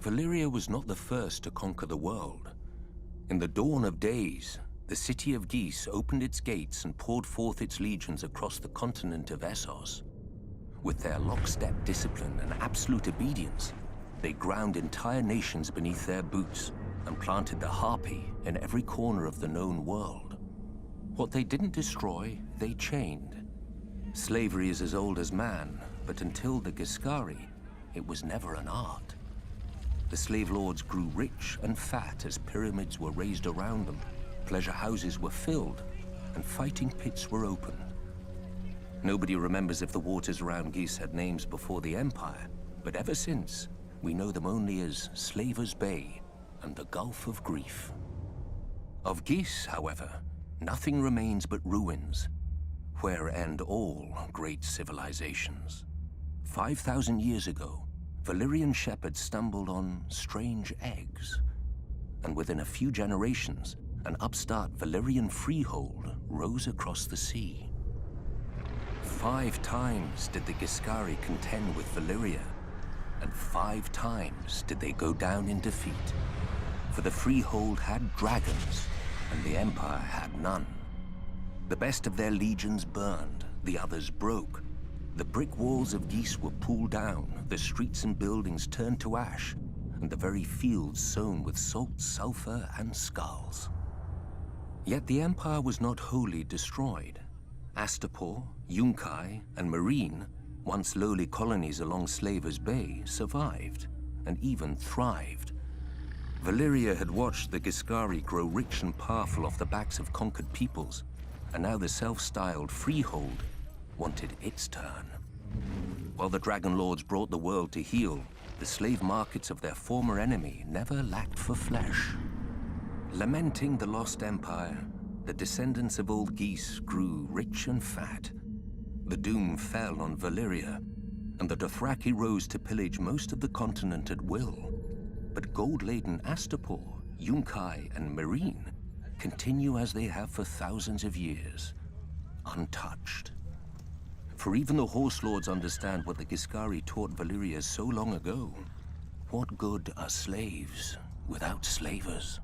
Valyria was not the first to conquer the world. In the dawn of days, the city of Ghis opened its gates and poured forth its legions across the continent of Essos. With their lockstep discipline and absolute obedience, they ground entire nations beneath their boots and planted the harpy in every corner of the known world. What they didn't destroy, they chained. Slavery is as old as man, but until the Giscari, it was never an art. The slave lords grew rich and fat as pyramids were raised around them, pleasure houses were filled, and fighting pits were opened. Nobody remembers if the waters around Ghis had names before the Empire, but ever since, we know them only as Slaver's Bay and the Gulf of Grief. Of Ghis, however, nothing remains but ruins, where end all great civilizations. 5,000 years ago, Valyrian shepherds stumbled on strange eggs, and within a few generations, an upstart Valyrian freehold rose across the sea. 5 times did the Giscari contend with Valyria, and 5 times did they go down in defeat. For the freehold had dragons, and the Empire had none. The best of their legions burned, the others broke. The brick walls of Ghis were pulled down, the streets and buildings turned to ash, and the very fields sown with salt, sulfur, and skulls. Yet the Empire was not wholly destroyed. Astapor, Yunkai, and Meereen, once lowly colonies along Slaver's Bay, survived, and even thrived. Valyria had watched the Giscari grow rich and powerful off the backs of conquered peoples, and now the self-styled freehold wanted its turn. While the Dragon Lords brought the world to heel, the slave markets of their former enemy never lacked for flesh. Lamenting the lost empire, the descendants of old Ghis grew rich and fat. The doom fell on Valyria, and the Dothraki rose to pillage most of the continent at will. But gold-laden Astapor, Yunkai, and Meereen continue as they have for thousands of years, untouched. For even the Horse Lords understand what the Giscari taught Valyria so long ago. What good are slaves without slavers?